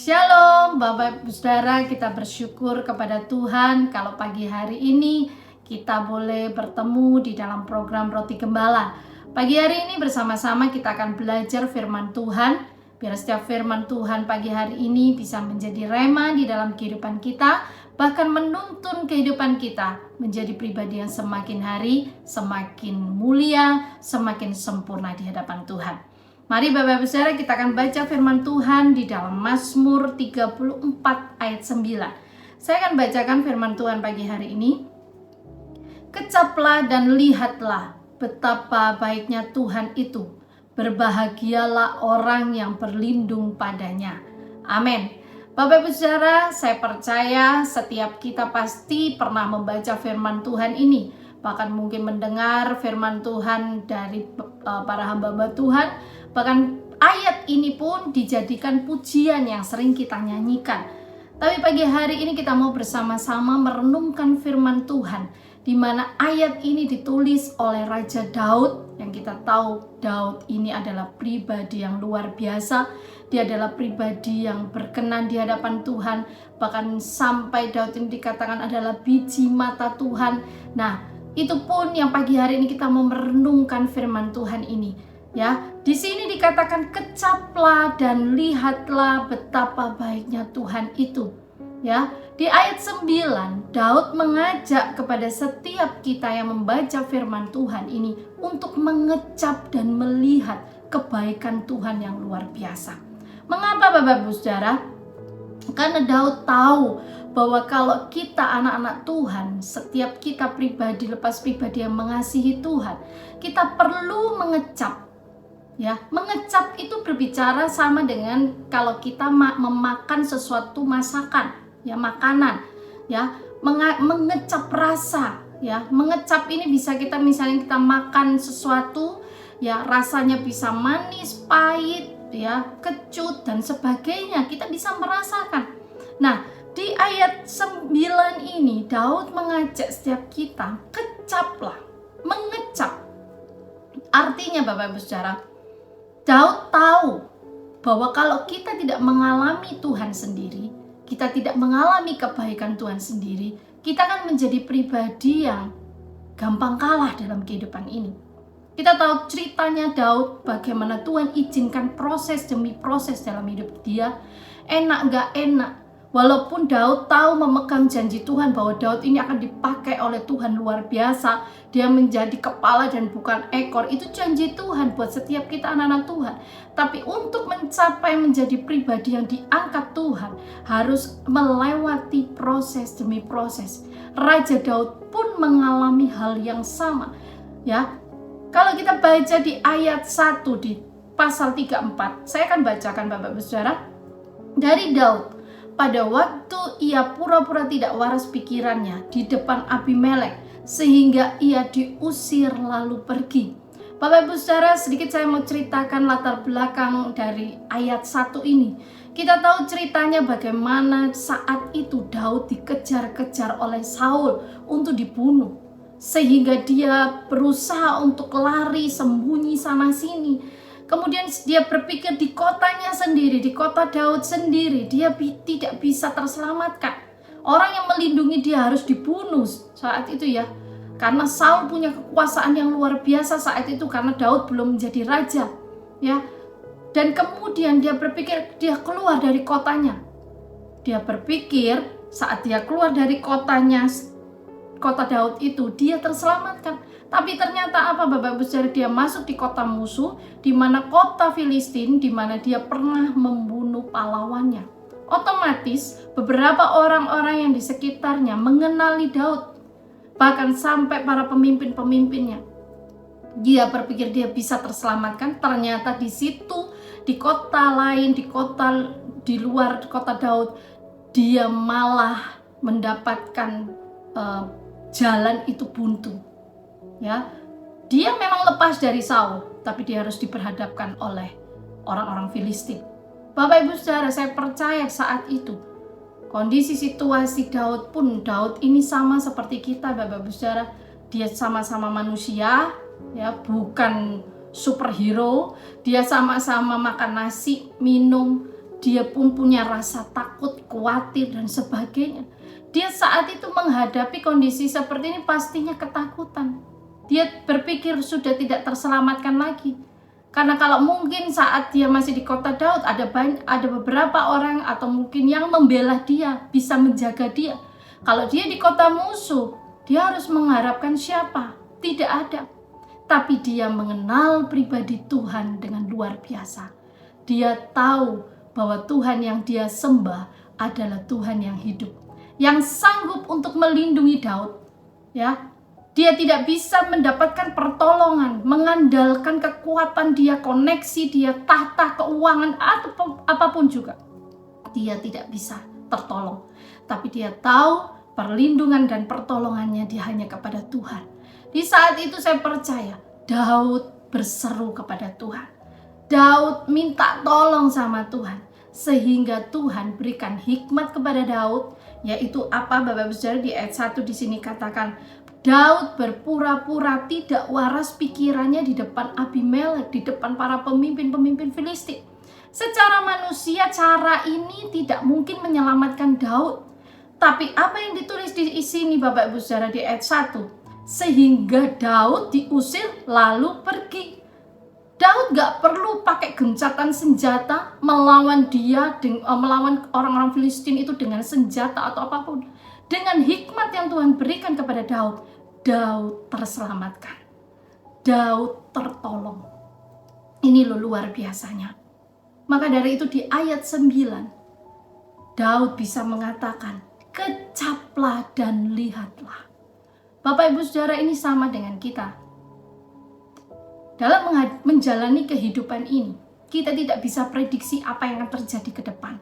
Shalom Bapak Ibu Saudara, kita bersyukur kepada Tuhan kalau pagi hari ini kita boleh bertemu di dalam program Roti Gembala. Pagi hari ini bersama-sama kita akan belajar firman Tuhan. Biar setiap firman Tuhan pagi hari ini bisa menjadi rema di dalam kehidupan kita, bahkan menuntun kehidupan kita menjadi pribadi yang semakin hari semakin mulia, semakin sempurna di hadapan Tuhan. Mari Bapak Ibu Saudara, kita akan baca firman Tuhan di dalam Mazmur 34 ayat 9. Saya akan bacakan firman Tuhan pagi hari ini. Kecaplah dan lihatlah betapa baiknya Tuhan itu. Berbahagialah orang yang berlindung padanya. Amin. Bapak Ibu Saudara, saya percaya setiap kita pasti pernah membaca firman Tuhan ini. Bahkan mungkin mendengar firman Tuhan dari para hamba-hamba Tuhan. Bahkan ayat ini pun dijadikan pujian yang sering kita nyanyikan. Tapi pagi hari ini kita mau bersama-sama merenungkan firman Tuhan, di mana ayat ini ditulis oleh Raja Daud. Yang kita tahu Daud ini adalah pribadi yang luar biasa. Dia adalah pribadi yang berkenan di hadapan Tuhan. Bahkan sampai Daud ini dikatakan adalah biji mata Tuhan. Nah, itu pun yang pagi hari ini kita mau merenungkan firman Tuhan ini. Ya, di sini dikatakan kecaplah dan lihatlah betapa baiknya Tuhan itu. Ya, di ayat 9 Daud mengajak kepada setiap kita yang membaca firman Tuhan ini untuk mengecap dan melihat kebaikan Tuhan yang luar biasa. Mengapa Bapak Ibu Saudara? Karena Daud tahu bahwa kalau kita anak-anak Tuhan, setiap kita pribadi lepas pribadi yang mengasihi Tuhan, kita perlu mengecap. Ya, mengecap itu berbicara sama dengan kalau kita memakan sesuatu masakan, ya makanan, ya mengecap rasa, ya mengecap ini bisa kita misalnya kita makan sesuatu, ya rasanya bisa manis, pahit, ya kecut dan sebagainya, kita bisa merasakan. Nah, di ayat 9 ini Daud mengajak setiap kita kecaplah, mengecap. Artinya Bapak Ibu Saudara, Daud tahu bahwa kalau kita tidak mengalami Tuhan sendiri, kita tidak mengalami kebaikan Tuhan sendiri, kita akan menjadi pribadi yang gampang kalah dalam kehidupan ini. Kita tahu ceritanya Daud, bagaimana Tuhan izinkan proses demi proses dalam hidup dia. Enak gak enak. Walaupun Daud tahu memegang janji Tuhan bahwa Daud ini akan dipakai oleh Tuhan luar biasa, dia menjadi kepala dan bukan ekor, itu janji Tuhan buat setiap kita anak-anak Tuhan. Tapi untuk mencapai menjadi pribadi yang diangkat Tuhan, harus melewati proses demi proses. Raja Daud pun mengalami hal yang sama. Ya, kalau kita baca di ayat 1 di pasal 34, saya akan bacakan Bapak Ibu Saudara, dari Daud. Pada waktu ia pura-pura tidak waras pikirannya di depan Abimelek, sehingga ia diusir lalu pergi. Bapak Ibu Saudara, sedikit saya mau ceritakan latar belakang dari ayat 1 ini. Kita tahu ceritanya bagaimana saat itu Daud dikejar-kejar oleh Saul untuk dibunuh. Sehingga dia berusaha untuk lari sembunyi sana sini. Kemudian dia berpikir di kotanya sendiri, di kota Daud sendiri, dia tidak bisa terselamatkan. Orang yang melindungi dia harus dibunuh saat itu ya. Karena Saul punya kekuasaan yang luar biasa saat itu, karena Daud belum menjadi raja. Ya. Dan kemudian dia berpikir dia keluar dari kotanya. Dia berpikir saat dia keluar dari kotanya, kota Daud itu, dia terselamatkan. Tapi ternyata apa Bapak Ibu Saudara, dia masuk di kota musuh, di mana kota Filistin, di mana dia pernah membunuh pahlawannya. Otomatis beberapa orang-orang yang di sekitarnya mengenali Daud, bahkan sampai para pemimpin-pemimpinnya. Dia berpikir dia bisa terselamatkan, ternyata di situ, di kota lain, di luar kota Daud, dia malah mendapatkan jalan itu buntu. Ya, dia memang lepas dari Saul, tapi dia harus diperhadapkan oleh orang-orang Filistin. Bapak Ibu Saudara, saya percaya saat itu kondisi situasi Daud ini sama seperti kita Bapak Ibu Saudara. Dia sama-sama manusia, ya, bukan superhero. Dia sama-sama makan nasi, minum, dia pun punya rasa takut, khawatir, dan sebagainya. Dia saat itu menghadapi kondisi seperti ini pastinya ketakutan. Dia berpikir sudah tidak terselamatkan lagi. Karena kalau mungkin saat dia masih di kota Daud, ada beberapa orang atau mungkin yang membela dia, bisa menjaga dia. Kalau dia di kota musuh, dia harus mengharapkan siapa? Tidak ada. Tapi dia mengenal pribadi Tuhan dengan luar biasa. Dia tahu bahwa Tuhan yang dia sembah adalah Tuhan yang hidup, yang sanggup untuk melindungi Daud. Ya, dia tidak bisa mendapatkan pertolongan, mengandalkan kekuatan dia, koneksi dia, tahta, keuangan, atau apapun juga. Dia tidak bisa tertolong. Tapi dia tahu perlindungan dan pertolongannya dia hanya kepada Tuhan. Di saat itu saya percaya Daud berseru kepada Tuhan. Daud minta tolong sama Tuhan. Sehingga Tuhan berikan hikmat kepada Daud. Yaitu apa Bapak Ibu Saudara, di ayat 1 di sini katakan, Daud berpura-pura tidak waras pikirannya di depan Abimelek, di depan para pemimpin-pemimpin Filistin. Secara manusia cara ini tidak mungkin menyelamatkan Daud. Tapi apa yang ditulis di sini Bapak Ibu Saudara di ayat 1? Sehingga Daud diusir lalu pergi. Daud gak perlu pakai gencatan senjata melawan melawan orang-orang Filistin itu dengan senjata atau apapun. Dengan hikmat yang Tuhan berikan kepada Daud, Daud terselamatkan. Daud tertolong. Ini loh luar biasanya. Maka dari itu di ayat 9, Daud bisa mengatakan, kecaplah dan lihatlah. Bapak Ibu Saudara, ini sama dengan kita. Dalam menjalani kehidupan ini, kita tidak bisa prediksi apa yang akan terjadi ke depan.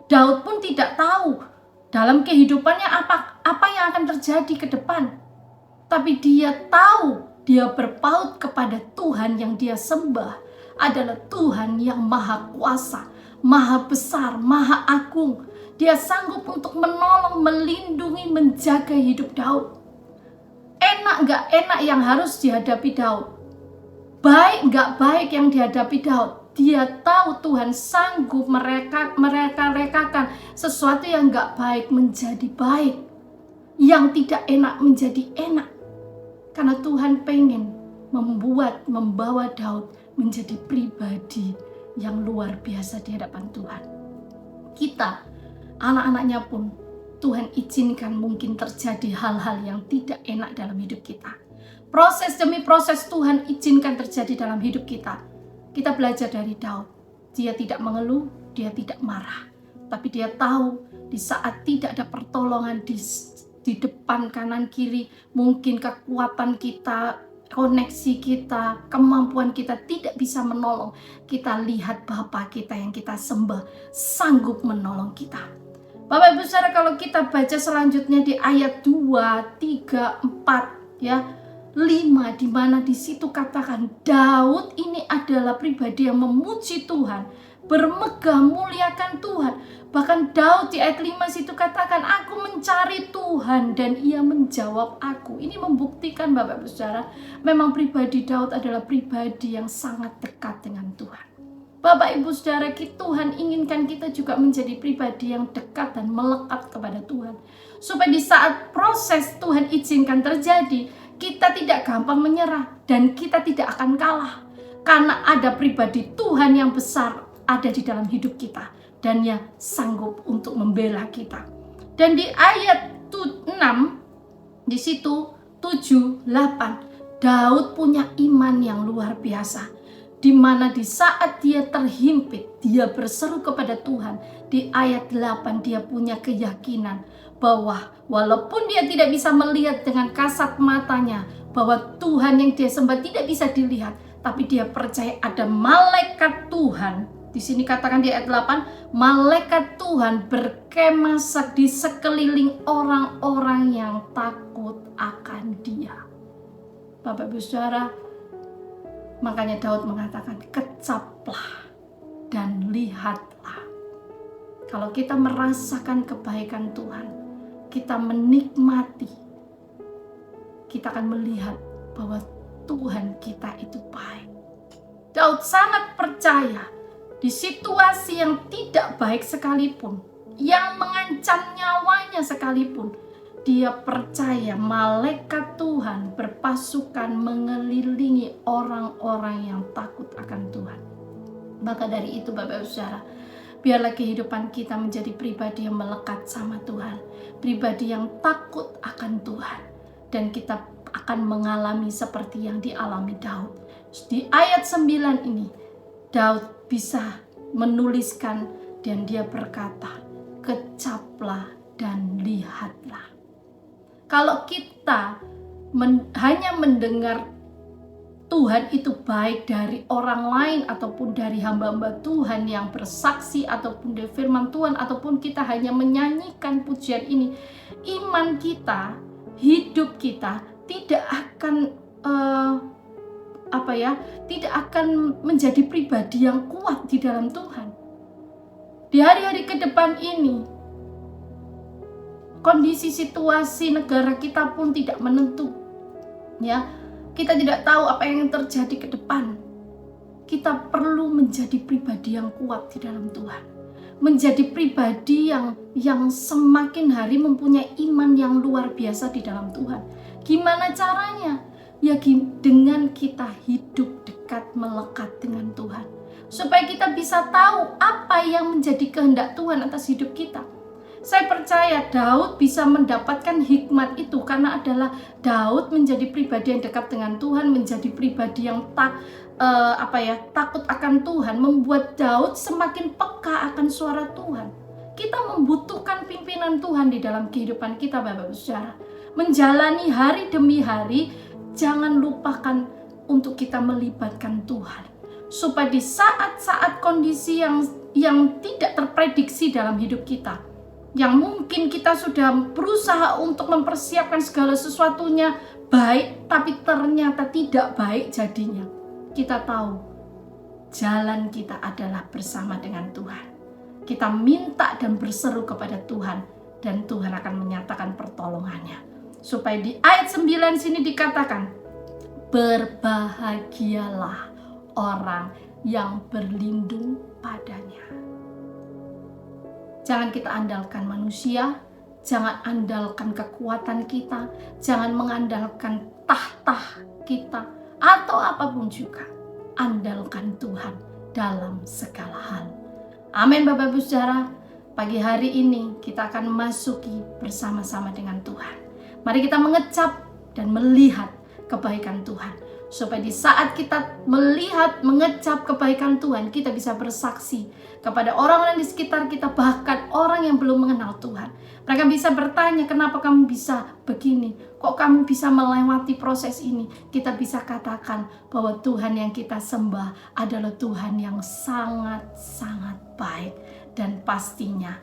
Daud pun tidak tahu dalam kehidupannya apa yang akan terjadi ke depan. Tapi dia tahu, dia berpaut kepada Tuhan yang dia sembah adalah Tuhan yang maha kuasa, maha besar, maha agung. Dia sanggup untuk menolong, melindungi, menjaga hidup Daud. Enak gak enak yang harus dihadapi Daud? Baik gak baik yang dihadapi Daud? Dia tahu Tuhan sanggup mereka-rekakan sesuatu yang gak baik menjadi baik, yang tidak enak menjadi enak. Karena Tuhan pengen membawa Daud menjadi pribadi yang luar biasa di hadapan Tuhan. Kita, anak-anaknya pun, Tuhan izinkan mungkin terjadi hal-hal yang tidak enak dalam hidup kita. Proses demi proses Tuhan izinkan terjadi dalam hidup kita. Kita belajar dari Daud. Dia tidak mengeluh, dia tidak marah. Tapi dia tahu di saat tidak ada pertolongan di depan, kanan, kiri, mungkin kekuatan kita, koneksi kita, kemampuan kita tidak bisa menolong. Kita lihat Bapa kita yang kita sembah sanggup menolong kita. Bapak Ibu Saudara, kalau kita baca selanjutnya di ayat 2, 3, 4 ya, 5, di mana di situ katakan Daud ini adalah pribadi yang memuji Tuhan, bermegah muliakan Tuhan. Bahkan Daud di ayat 5 situ katakan, aku mencari Tuhan dan ia menjawab aku. Ini membuktikan Bapak Ibu Saudara, memang pribadi Daud adalah pribadi yang sangat dekat dengan Tuhan. Bapak Ibu Saudara, Tuhan inginkan kita juga menjadi pribadi yang dekat dan melekat kepada Tuhan. Supaya di saat proses Tuhan izinkan terjadi, kita tidak gampang menyerah dan kita tidak akan kalah. Karena ada pribadi Tuhan yang besar ada di dalam hidup kita. Dan yang sanggup untuk membela kita. Dan di ayat 6, di situ 7, 8, Daud punya iman yang luar biasa. Di mana di saat dia terhimpit, dia berseru kepada Tuhan. Di ayat 8 dia punya keyakinan bahwa walaupun dia tidak bisa melihat dengan kasat matanya, bahwa Tuhan yang dia sembah tidak bisa dilihat, tapi dia percaya ada malaikat Tuhan. Di sini katakan di ayat 8, malaikat Tuhan berkemah di sekeliling orang-orang yang takut akan dia. Bapak Ibu Saudara, makanya Daud mengatakan, kecaplah dan lihatlah. Kalau kita merasakan kebaikan Tuhan, kita menikmati, kita akan melihat bahwa Tuhan kita itu baik. Daud sangat percaya di situasi yang tidak baik sekalipun, yang mengancam nyawanya sekalipun, dia percaya malaikat Tuhan berpasukan mengelilingi orang-orang yang takut akan Tuhan. Maka dari itu Bapak Ibu Saudara, biarlah kehidupan kita menjadi pribadi yang melekat sama Tuhan, pribadi yang takut akan Tuhan, dan kita akan mengalami seperti yang dialami Daud. Di ayat 9 ini, Daud bisa menuliskan dan dia berkata, kecaplah dan lihatlah. Kalau kita hanya mendengar Tuhan itu baik dari orang lain ataupun dari hamba-hamba Tuhan yang bersaksi ataupun dari firman Tuhan, ataupun kita hanya menyanyikan pujian ini, iman kita, hidup kita tidak akan tidak akan menjadi pribadi yang kuat di dalam Tuhan. Di hari-hari ke depan ini, kondisi situasi negara kita pun tidak menentu, ya. Kita tidak tahu apa yang terjadi ke depan. Kita perlu menjadi pribadi yang kuat di dalam Tuhan. Menjadi pribadi yang semakin hari mempunyai iman yang luar biasa di dalam Tuhan. Gimana caranya? Ya dengan kita hidup dekat melekat dengan Tuhan. Supaya kita bisa tahu apa yang menjadi kehendak Tuhan atas hidup kita. Saya percaya Daud bisa mendapatkan hikmat itu karena adalah Daud menjadi pribadi yang dekat dengan Tuhan, menjadi pribadi yang takut akan Tuhan, membuat Daud semakin peka akan suara Tuhan. Kita membutuhkan pimpinan Tuhan di dalam kehidupan kita, Bapak Ibu Saudara. Menjalani hari demi hari, jangan lupakan untuk kita melibatkan Tuhan. Supaya di saat-saat kondisi yang tidak terprediksi dalam hidup kita, yang mungkin kita sudah berusaha untuk mempersiapkan segala sesuatunya baik, tapi ternyata tidak baik jadinya. Kita tahu jalan kita adalah bersama dengan Tuhan. Kita minta dan berseru kepada Tuhan, dan Tuhan akan menyatakan pertolongannya. Supaya di ayat 9 sini dikatakan, berbahagialah orang yang berlindung padanya. Jangan kita andalkan manusia, jangan andalkan kekuatan kita, jangan mengandalkan tahta kita, atau apapun juga. Andalkan Tuhan dalam segala hal. Amin Bapak Ibu Saudara, pagi hari ini kita akan masuki bersama-sama dengan Tuhan. Mari kita mengecap dan melihat kebaikan Tuhan. Supaya di saat kita melihat, mengecap kebaikan Tuhan, kita bisa bersaksi kepada orang-orang di sekitar kita, bahkan orang yang belum mengenal Tuhan. Mereka bisa bertanya, kenapa kamu bisa begini? Kok kamu bisa melewati proses ini? Kita bisa katakan bahwa Tuhan yang kita sembah adalah Tuhan yang sangat-sangat baik. Dan pastinya,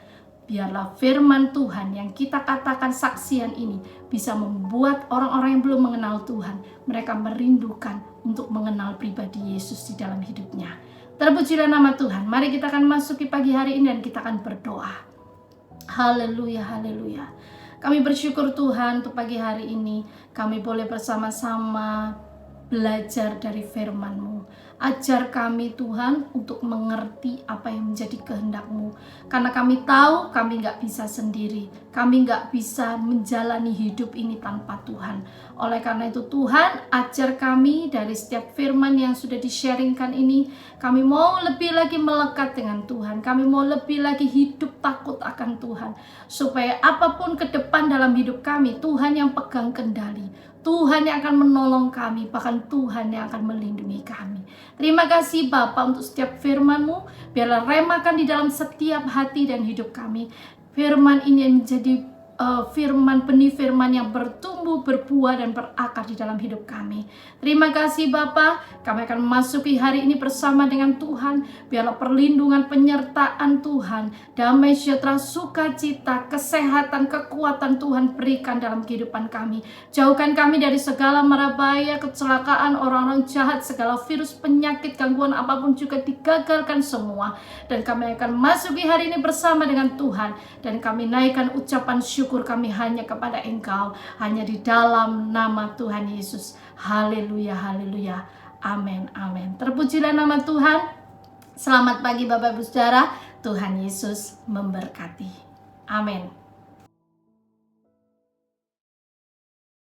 biarlah firman Tuhan yang kita katakan saksian ini bisa membuat orang-orang yang belum mengenal Tuhan, mereka merindukan untuk mengenal pribadi Yesus di dalam hidupnya. Terpujilah nama Tuhan. Mari kita akan masuki pagi hari ini dan kita akan berdoa. Haleluya, haleluya. Kami bersyukur Tuhan untuk pagi hari ini. Kami boleh bersama-sama belajar dari firman-Mu. Ajar kami Tuhan untuk mengerti apa yang menjadi kehendak-Mu. Karena kami tahu kami gak bisa sendiri. Kami gak bisa menjalani hidup ini tanpa Tuhan. Oleh karena itu Tuhan, ajar kami dari setiap firman yang sudah di-sharingkan ini. Kami mau lebih lagi melekat dengan Tuhan. Kami mau lebih lagi hidup takut akan Tuhan. Supaya apapun ke depan dalam hidup kami, Tuhan yang pegang kendali. Tuhan yang akan menolong kami, bahkan Tuhan yang akan melindungi kami. Terima kasih Bapa untuk setiap firman-Mu. Biarlah remakan di dalam setiap hati dan hidup kami. Firman ini menjadi firman, benih firman yang bertumbuh, berbuah dan berakar di dalam hidup kami. Terima kasih Bapa. Kami akan memasuki hari ini bersama dengan Tuhan. Biarlah perlindungan, penyertaan Tuhan, damai sejahtera, sukacita, kesehatan, kekuatan Tuhan berikan dalam kehidupan kami. Jauhkan kami dari segala mara bahaya, kecelakaan, orang-orang jahat, segala virus, penyakit, gangguan apapun juga digagalkan semua. Dan kami akan masuki hari ini bersama dengan Tuhan. Dan kami naikkan ucapan syukur kami hanya kepada Engkau, hanya di dalam nama Tuhan Yesus. Haleluya, haleluya. Amin, amin. Terpujilah nama Tuhan. Selamat pagi Bapak Ibu Saudara, Tuhan Yesus memberkati. Amin.